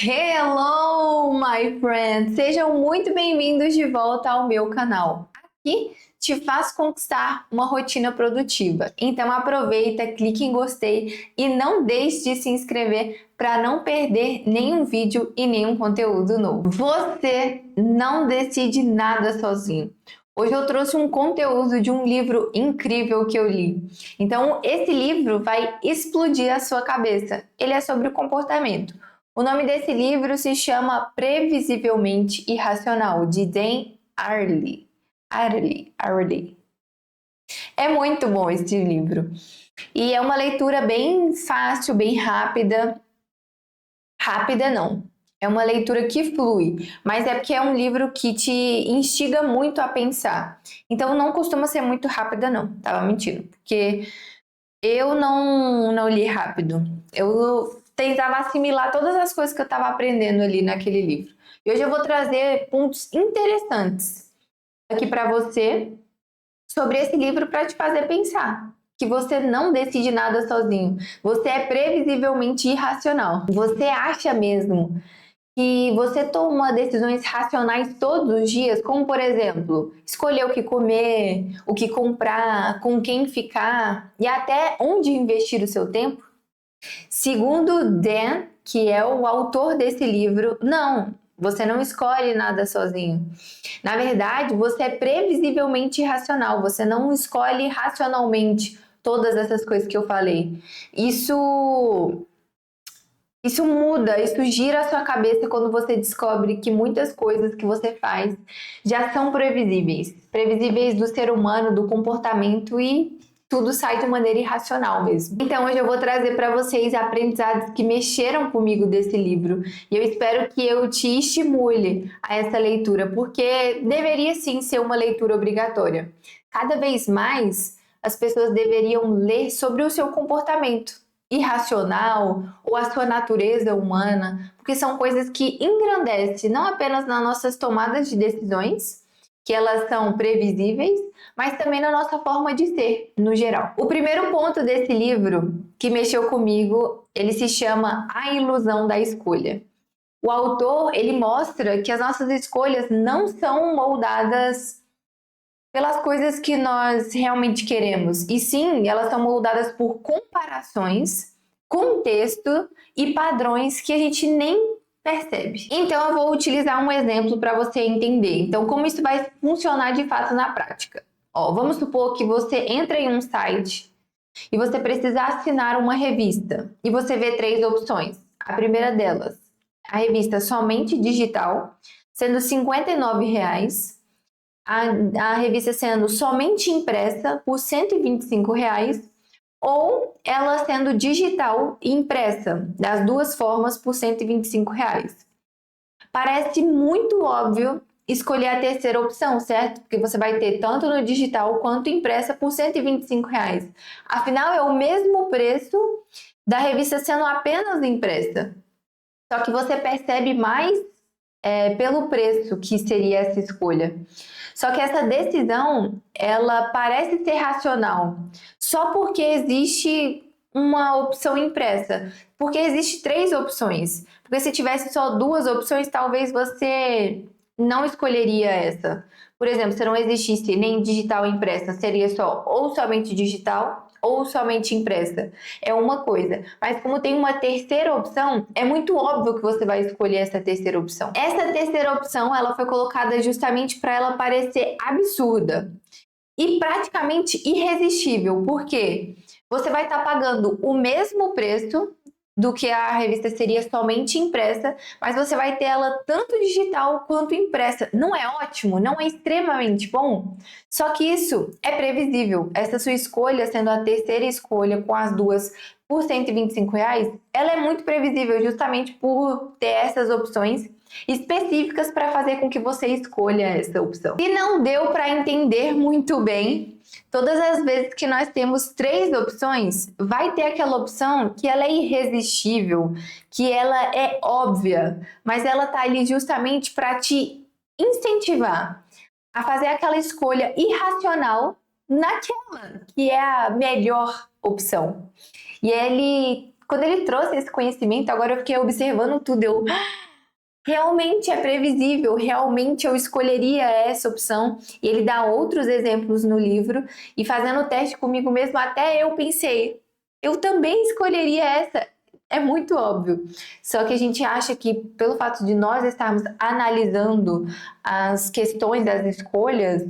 Hello, my friends! Sejam muito bem-vindos de volta ao meu canal. Aqui te faço conquistar uma rotina produtiva. Então aproveita, clique em gostei e não deixe de se inscrever para não perder nenhum vídeo e nenhum conteúdo novo. Você não decide nada sozinho. Hoje eu trouxe um conteúdo de um livro incrível que eu li. Então esse livro vai explodir a sua cabeça. Ele é sobre o comportamento. O nome desse livro se chama Previsivelmente Irracional, de Dan Ariely. É muito bom esse livro. E é uma leitura bem fácil, bem rápida. Rápida não. É uma leitura que flui, mas é porque é um livro que te instiga muito a pensar. Então não costuma ser muito rápida não. Tava mentindo, porque eu não li rápido. Eu tentava assimilar todas as coisas que eu estava aprendendo ali naquele livro. E hoje eu vou trazer pontos interessantes aqui para você sobre esse livro para te fazer pensar que você não decide nada sozinho. Você é previsivelmente irracional. Você acha mesmo que você toma decisões racionais todos os dias, como por exemplo, escolher o que comer, o que comprar, com quem ficar e até onde investir o seu tempo? Segundo Dan, que é o autor desse livro, não, você não escolhe nada sozinho. Na verdade, você é previsivelmente irracional, você não escolhe racionalmente todas essas coisas que eu falei. Isso muda, isso gira a sua cabeça quando você descobre que muitas coisas que você faz já são previsíveis. Previsíveis do ser humano, do comportamento e tudo sai de maneira irracional mesmo. Então hoje eu vou trazer para vocês aprendizados que mexeram comigo desse livro. E eu espero que eu te estimule a essa leitura, porque deveria sim ser uma leitura obrigatória. Cada vez mais as pessoas deveriam ler sobre o seu comportamento irracional ou a sua natureza humana, porque são coisas que engrandecem não apenas nas nossas tomadas de decisões, que elas são previsíveis, mas também na nossa forma de ser, no geral. O primeiro ponto desse livro que mexeu comigo, ele se chama A Ilusão da Escolha. O autor, ele mostra que as nossas escolhas não são moldadas pelas coisas que nós realmente queremos, e sim, elas são moldadas por comparações, contexto e padrões que a gente nem percebe. Então eu vou utilizar um exemplo para você entender. Então como isso vai funcionar de fato na prática. Vamos supor que você entra em um site e você precisa assinar uma revista e você vê 3 opções. A primeira delas, a revista somente digital, sendo R$ 59,00. A revista sendo somente impressa por R$ 125,00 ou ela sendo digital e impressa, das duas formas por R$ 125,00. Parece muito óbvio escolher a terceira opção, certo? Porque você vai ter tanto no digital quanto impressa por R$ 125,00. Afinal, é o mesmo preço da revista sendo apenas impressa. Só que você percebe mais pelo preço que seria essa escolha. Só que essa decisão, ela parece ser racional, só porque existe uma opção impressa. Porque existe 3 opções. Porque se tivesse só 2 opções, talvez você não escolheria essa. Por exemplo, se não existisse nem digital e impressa, seria só ou somente digital ou somente impressa. É uma coisa. Mas como tem uma terceira opção, é muito óbvio que você vai escolher essa terceira opção. Essa terceira opção, ela foi colocada justamente para ela parecer absurda e praticamente irresistível. Por quê? Você vai estar pagando o mesmo preço do que a revista seria somente impressa, mas você vai ter ela tanto digital quanto impressa. Não é ótimo? Não é extremamente bom? Só que isso é previsível. Essa sua escolha, sendo a terceira escolha com as duas por R$ 125,00, ela é muito previsível justamente por ter essas opções específicas para fazer com que você escolha essa opção. Se não deu para entender muito bem, todas as vezes que nós temos 3 opções, vai ter aquela opção que ela é irresistível, que ela é óbvia, mas ela tá ali justamente para te incentivar a fazer aquela escolha irracional naquela que é a melhor opção. E ele quando ele trouxe esse conhecimento, agora eu fiquei observando tudo, realmente é previsível, realmente eu escolheria essa opção. E ele dá outros exemplos no livro, e fazendo o teste comigo mesmo, até eu pensei, eu também escolheria essa. É muito óbvio. Só que a gente acha que, pelo fato de nós estarmos analisando as questões das escolhas,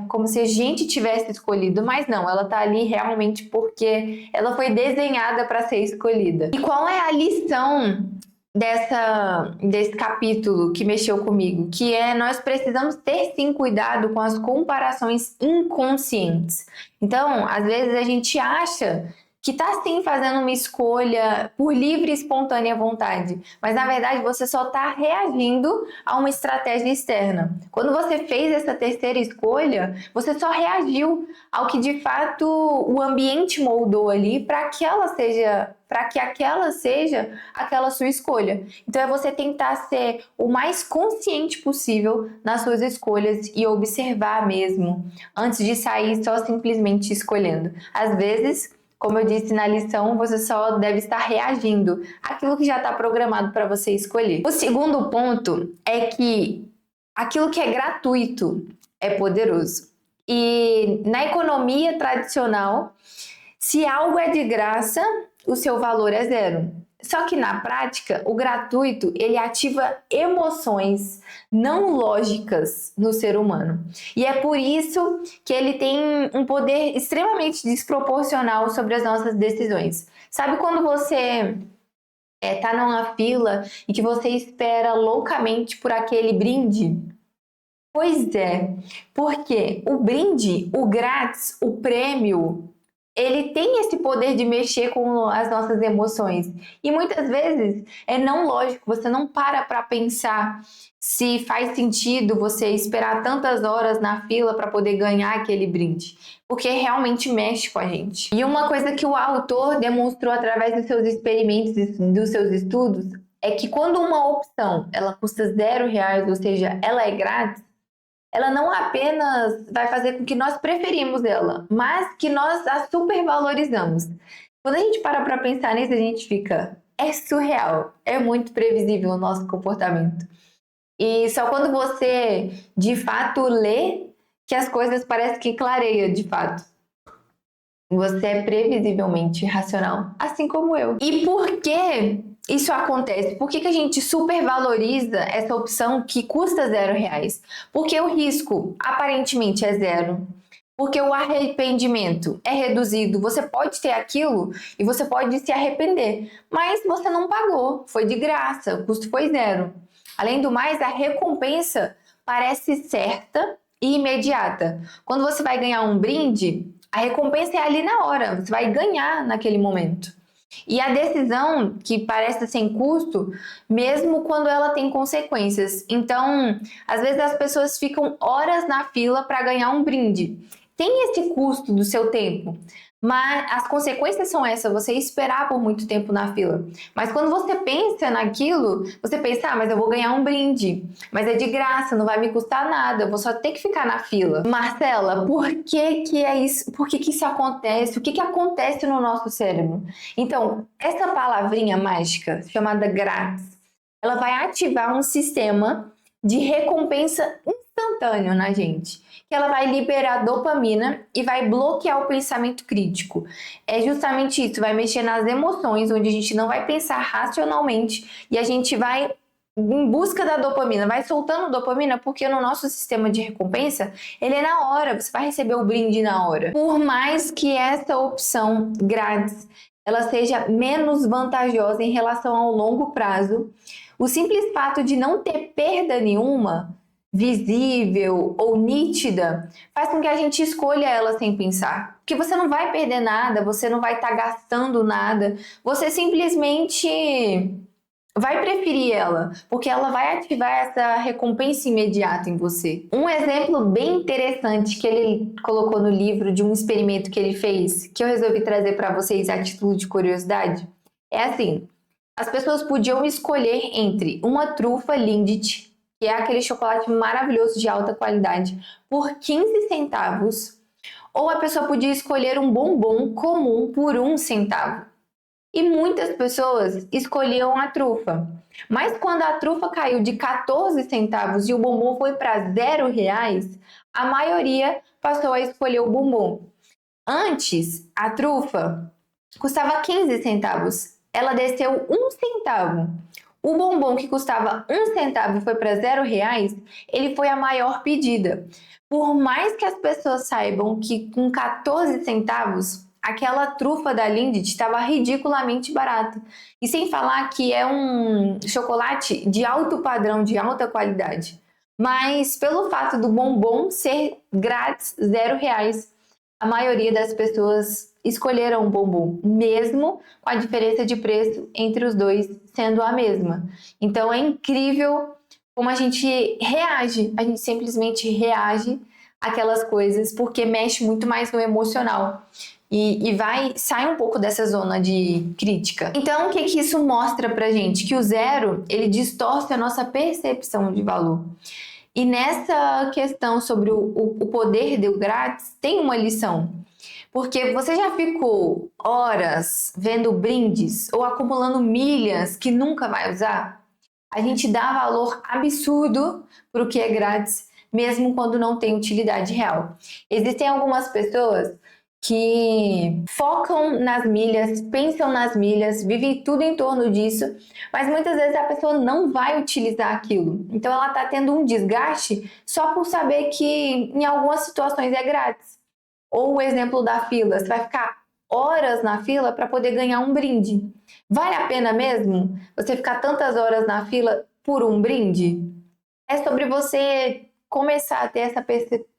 como se a gente tivesse escolhido, mas não, ela tá ali realmente porque ela foi desenhada para ser escolhida. E qual é a lição desse capítulo que mexeu comigo? Que nós precisamos ter sim cuidado com as comparações inconscientes. Então, às vezes a gente acha que está sim fazendo uma escolha por livre e espontânea vontade, mas na verdade você só está reagindo a uma estratégia externa. Quando você fez essa terceira escolha, você só reagiu ao que de fato o ambiente moldou ali para que aquela seja aquela sua escolha. Então é você tentar ser o mais consciente possível nas suas escolhas e observar mesmo, antes de sair só simplesmente escolhendo. Às vezes, como eu disse na lição, você só deve estar reagindo àquilo que já está programado para você escolher. O segundo ponto é que aquilo que é gratuito é poderoso. E na economia tradicional, se algo é de graça, o seu valor é zero. Só que na prática, o gratuito, ele ativa emoções não lógicas no ser humano. E é por isso que ele tem um poder extremamente desproporcional sobre as nossas decisões. Sabe quando você tá numa fila e que você espera loucamente por aquele brinde? Pois é, porque o brinde, o grátis, o prêmio, ele tem esse poder de mexer com as nossas emoções. E muitas vezes é não lógico, você não para pensar se faz sentido você esperar tantas horas na fila para poder ganhar aquele brinde, porque realmente mexe com a gente. E uma coisa que o autor demonstrou através dos seus experimentos e dos seus estudos é que quando uma opção ela custa R$0, ou seja, ela é grátis, ela não apenas vai fazer com que nós preferimos ela, mas que nós a supervalorizamos. Quando a gente para pensar nisso, a gente fica, é surreal, é muito previsível o nosso comportamento. E só quando você, de fato, lê, que as coisas parecem que clareia, de fato. Você é previsivelmente racional, assim como eu. E por que isso acontece? Por que a gente supervaloriza essa opção que custa R$0? Porque o risco aparentemente é zero. Porque o arrependimento é reduzido. Você pode ter aquilo e você pode se arrepender, mas você não pagou, foi de graça, o custo foi zero. Além do mais, a recompensa parece certa e imediata. Quando você vai ganhar um brinde, a recompensa é ali na hora, você vai ganhar naquele momento. E a decisão, que parece sem custo, mesmo quando ela tem consequências. Então, às vezes as pessoas ficam horas na fila para ganhar um brinde. Tem esse custo do seu tempo, mas as consequências são essas, você esperar por muito tempo na fila. Mas quando você pensa naquilo, você pensa, mas eu vou ganhar um brinde, mas é de graça, não vai me custar nada, eu vou só ter que ficar na fila. Marcela, por que é isso? Por que isso acontece? O que acontece no nosso cérebro? Então, essa palavrinha mágica, chamada grátis, ela vai ativar um sistema de recompensa instantâneo na gente, que ela vai liberar dopamina e vai bloquear o pensamento crítico. É justamente isso, vai mexer nas emoções, onde a gente não vai pensar racionalmente e a gente vai em busca da dopamina, vai soltando dopamina, porque no nosso sistema de recompensa, ele é na hora, você vai receber o brinde na hora. Por mais que essa opção grátis ela seja menos vantajosa em relação ao longo prazo, o simples fato de não ter perda nenhuma, visível ou nítida, faz com que a gente escolha ela sem pensar. Porque você não vai perder nada, você não vai estar gastando nada, você simplesmente vai preferir ela, porque ela vai ativar essa recompensa imediata em você. Um exemplo bem interessante que ele colocou no livro de um experimento que ele fez, que eu resolvi trazer para vocês a título de curiosidade, é assim: as pessoas podiam escolher entre uma trufa Lindt, que é aquele chocolate maravilhoso de alta qualidade, por 15 centavos, ou a pessoa podia escolher um bombom comum por 1 centavo. e muitas pessoas escolhiam a trufa. Mas quando a trufa caiu de 14 centavos e o bombom foi para R$ 0, a maioria passou a escolher o bombom. Antes, a trufa custava 15 centavos. Ela desceu 1 centavo. O bombom que custava 1 centavo e foi para R$ 0, ele foi a maior pedida. Por mais que as pessoas saibam que com 14 centavos, aquela trufa da Lindt estava ridiculamente barata. E sem falar que é um chocolate de alto padrão, de alta qualidade. Mas pelo fato do bombom ser grátis, R$ 0, a maioria das pessoas escolheram o bombom, mesmo com a diferença de preço entre os dois sendo a mesma. Então é incrível como a gente reage, a gente simplesmente reage àquelas coisas porque mexe muito mais no emocional e sai um pouco dessa zona de crítica. Então o que isso mostra pra gente? Que o zero, ele distorce a nossa percepção de valor. E nessa questão sobre o poder do grátis, tem uma lição. Porque você já ficou horas vendo brindes ou acumulando milhas que nunca vai usar? A gente dá valor absurdo para o que é grátis, mesmo quando não tem utilidade real. Existem algumas pessoas que focam nas milhas, pensam nas milhas, vivem tudo em torno disso, mas muitas vezes a pessoa não vai utilizar aquilo. Então ela está tendo um desgaste só por saber que em algumas situações é grátis. Ou o exemplo da fila, você vai ficar horas na fila para poder ganhar um brinde. Vale a pena mesmo você ficar tantas horas na fila por um brinde? É sobre você começar a ter essa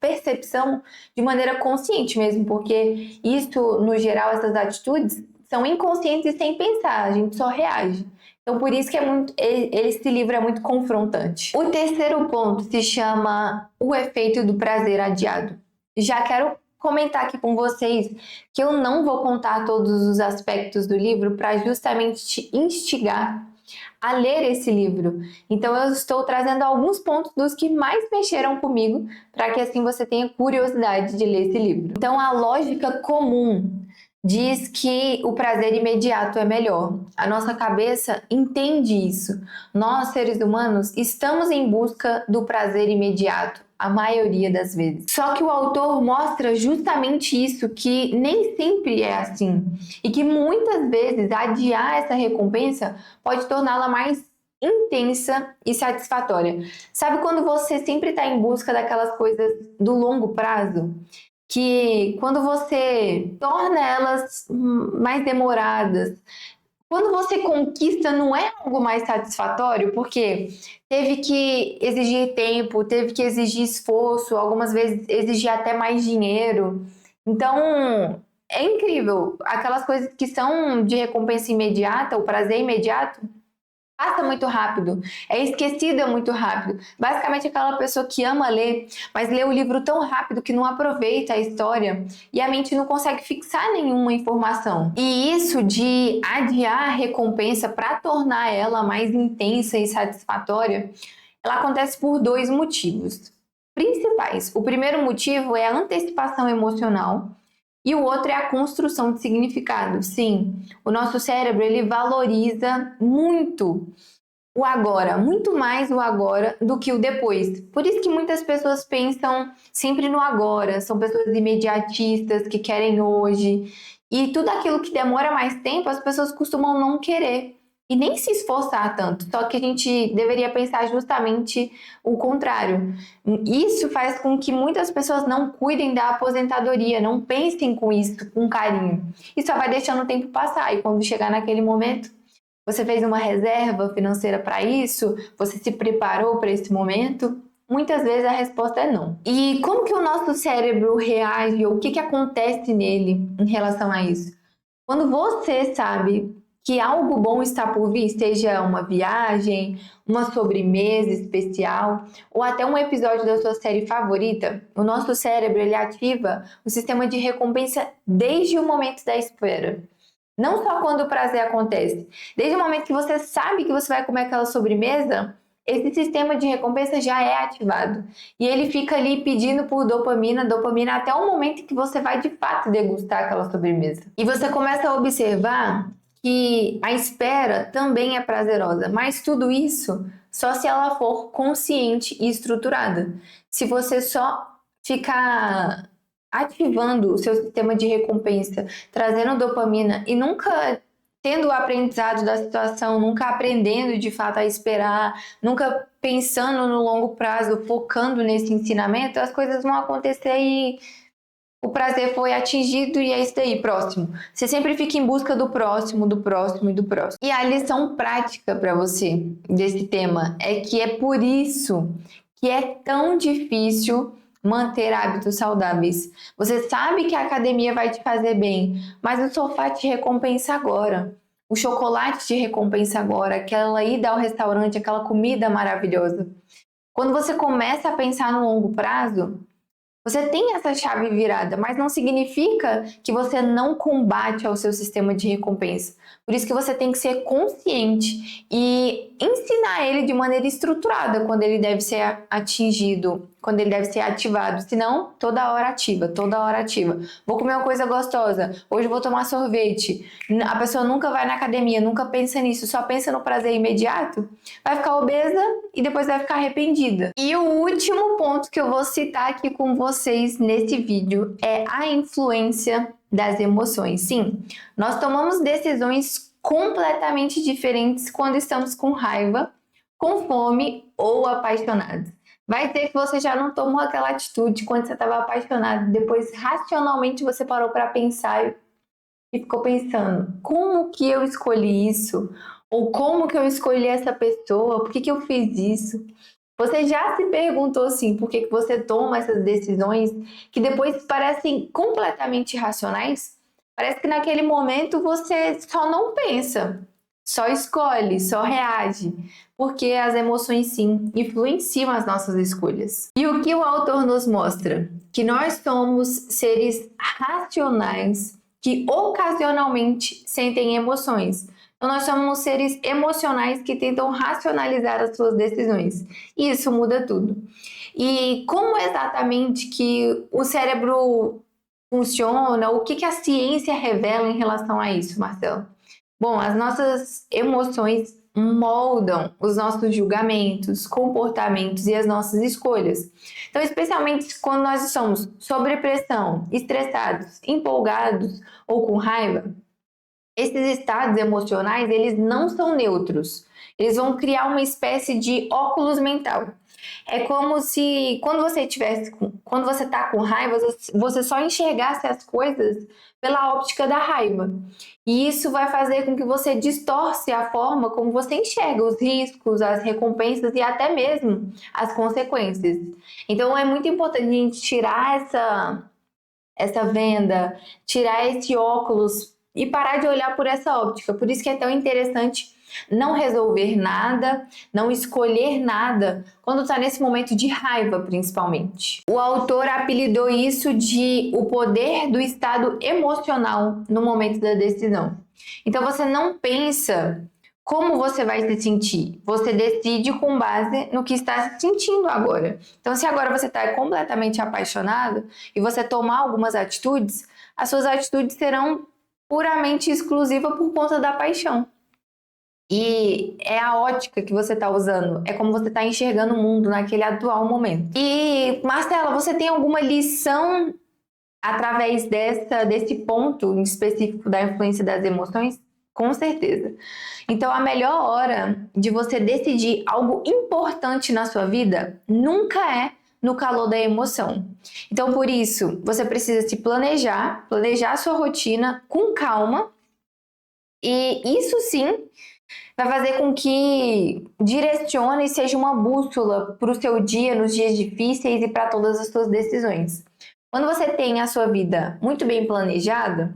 percepção de maneira consciente mesmo, porque isso, no geral, essas atitudes são inconscientes e sem pensar, a gente só reage. Então, por isso que esse livro é muito confrontante. O terceiro ponto se chama o efeito do prazer adiado. Já quero comentar aqui com vocês que eu não vou contar todos os aspectos do livro para justamente te instigar a ler esse livro. Então eu estou trazendo alguns pontos dos que mais mexeram comigo para que assim você tenha curiosidade de ler esse livro. Então a lógica comum diz que o prazer imediato é melhor. A nossa cabeça entende isso. Nós, seres humanos, estamos em busca do prazer imediato, a maioria das vezes. Só que o autor mostra justamente isso, que nem sempre é assim. E que muitas vezes adiar essa recompensa pode torná-la mais intensa e satisfatória. Sabe quando você sempre está em busca daquelas coisas do longo prazo? Que quando você torna elas mais demoradas, quando você conquista, não é algo mais satisfatório, porque teve que exigir tempo, teve que exigir esforço, algumas vezes exigir até mais dinheiro. Então, é incrível. Aquelas coisas que são de recompensa imediata, o prazer imediato, passa muito rápido, é esquecida muito rápido. Basicamente aquela pessoa que ama ler, mas lê o livro tão rápido que não aproveita a história e a mente não consegue fixar nenhuma informação. E isso de adiar a recompensa para tornar ela mais intensa e satisfatória, ela acontece por dois motivos principais. O primeiro motivo é a antecipação emocional. E o outro é a construção de significado. Sim, o nosso cérebro, ele valoriza muito o agora, muito mais o agora do que o depois. Por isso que muitas pessoas pensam sempre no agora, são pessoas imediatistas que querem hoje. E tudo aquilo que demora mais tempo, as pessoas costumam não querer. E nem se esforçar tanto, só que a gente deveria pensar justamente o contrário. Isso faz com que muitas pessoas não cuidem da aposentadoria, não pensem com isso, com carinho. E só vai deixando o tempo passar, e quando chegar naquele momento, você fez uma reserva financeira para isso, você se preparou para esse momento, muitas vezes a resposta é não. E como que o nosso cérebro reage, ou o que acontece nele em relação a isso? Quando você sabe que algo bom está por vir, seja uma viagem, uma sobremesa especial ou até um episódio da sua série favorita, o nosso cérebro ele ativa o sistema de recompensa desde o momento da espera. Não só quando o prazer acontece. Desde o momento que você sabe que você vai comer aquela sobremesa, esse sistema de recompensa já é ativado. E ele fica ali pedindo por dopamina até o momento que você vai de fato degustar aquela sobremesa. E você começa a observar que a espera também é prazerosa, mas tudo isso só se ela for consciente e estruturada. Se você só ficar ativando o seu sistema de recompensa, trazendo dopamina e nunca tendo o aprendizado da situação, nunca aprendendo de fato a esperar, nunca pensando no longo prazo, focando nesse ensinamento, as coisas vão acontecer e o prazer foi atingido e é isso daí, próximo. Você sempre fica em busca do próximo, do próximo e do próximo. E a lição prática para você desse tema é que é por isso que é tão difícil manter hábitos saudáveis. Você sabe que a academia vai te fazer bem, mas o sofá te recompensa agora. O chocolate te recompensa agora, aquela ida ao restaurante, aquela comida maravilhosa. Quando você começa a pensar no longo prazo, você tem essa chave virada, mas não significa que você não combate ao seu sistema de recompensa. Por isso que você tem que ser consciente e ensinar ele de maneira estruturada quando ele deve ser atingido, quando ele deve ser ativado. Senão, toda hora ativa, toda hora ativa. Vou comer uma coisa gostosa, hoje vou tomar sorvete. A pessoa nunca vai na academia, nunca pensa nisso, só pensa no prazer imediato. Vai ficar obesa e depois vai ficar arrependida. E o último ponto que eu vou citar aqui com vocês nesse vídeo é a influência das emoções. Sim, nós tomamos decisões completamente diferentes quando estamos com raiva, com fome ou apaixonados. Vai ter que você já não tomou aquela atitude quando você estava apaixonado, depois racionalmente você parou para pensar e ficou pensando, como que eu escolhi isso? Ou como que eu escolhi essa pessoa? Por que que eu fiz isso? Você já se perguntou assim, por que que você toma essas decisões que depois parecem completamente irracionais? Parece que naquele momento você só não pensa, só escolhe, só reage, porque as emoções sim influenciam as nossas escolhas. E o que o autor nos mostra? Que nós somos seres racionais que ocasionalmente sentem emoções. Então, nós somos seres emocionais que tentam racionalizar as suas decisões. E isso muda tudo. E como exatamente que o cérebro funciona? O que a ciência revela em relação a isso, Marcelo? Bom, as nossas emoções moldam os nossos julgamentos, comportamentos e as nossas escolhas. Então, especialmente quando nós estamos sob pressão, estressados, empolgados ou com raiva, esses estados emocionais, eles não são neutros. Eles vão criar uma espécie de óculos mental. É como se quando você está com raiva, você só enxergasse as coisas pela óptica da raiva. E isso vai fazer com que você distorce a forma como você enxerga os riscos, as recompensas e até mesmo as consequências. Então é muito importante a gente tirar essa venda, tirar esse óculos e parar de olhar por essa óptica. Por isso que é tão interessante não resolver nada, não escolher nada, quando está nesse momento de raiva, principalmente. O autor apelidou isso de o poder do estado emocional no momento da decisão. Então você não pensa como você vai se sentir, você decide com base no que está se sentindo agora. Então, se agora você está completamente apaixonado e você tomar algumas atitudes, as suas atitudes serão puramente exclusiva por conta da paixão. E é a ótica que você está usando, é como você está enxergando o mundo naquele atual momento. E, Marcela, você tem alguma lição através desse ponto em específico da influência das emoções? Com certeza. Então, a melhor hora de você decidir algo importante na sua vida nunca é no calor da emoção. Então, por isso, você precisa se planejar a sua rotina com calma, e isso sim vai fazer com que direcione e seja uma bússola para o seu dia, nos dias difíceis e para todas as suas decisões. Quando você tem a sua vida muito bem planejada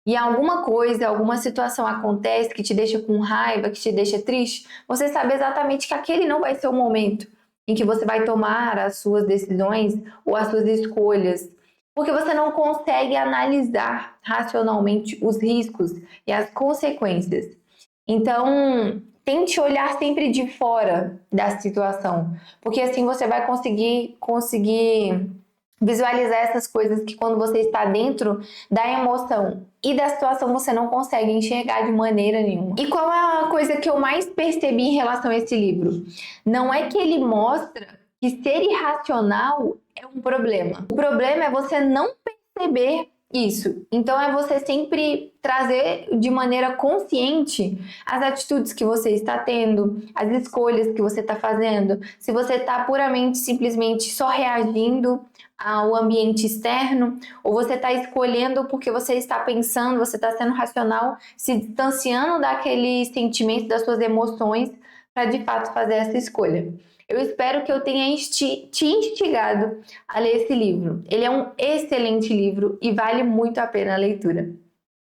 e alguma coisa, alguma situação acontece que te deixa com raiva, que te deixa triste, você sabe exatamente que aquele não vai ser o momento em que você vai tomar as suas decisões ou as suas escolhas, porque você não consegue analisar racionalmente os riscos e as consequências. Então, tente olhar sempre de fora da situação, porque assim você vai conseguir Visualizar essas coisas que quando você está dentro da emoção e da situação você não consegue enxergar de maneira nenhuma. E qual é a coisa que eu mais percebi em relação a esse livro? Não é que ele mostra que ser irracional é um problema. O problema é você não perceber isso. Então é você sempre trazer de maneira consciente as atitudes que você está tendo, as escolhas que você está fazendo. Se você está puramente, simplesmente só reagindo ao ambiente externo, ou você está escolhendo porque você está pensando, você está sendo racional, se distanciando daquele sentimento, das suas emoções, para de fato fazer essa escolha. Eu espero que eu tenha te instigado a ler esse livro. Ele é um excelente livro e vale muito a pena a leitura.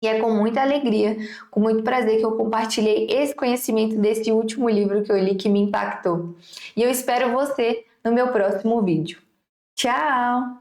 E é com muita alegria, com muito prazer que eu compartilhei esse conhecimento desse último livro que eu li que me impactou. E eu espero você no meu próximo vídeo. Tchau!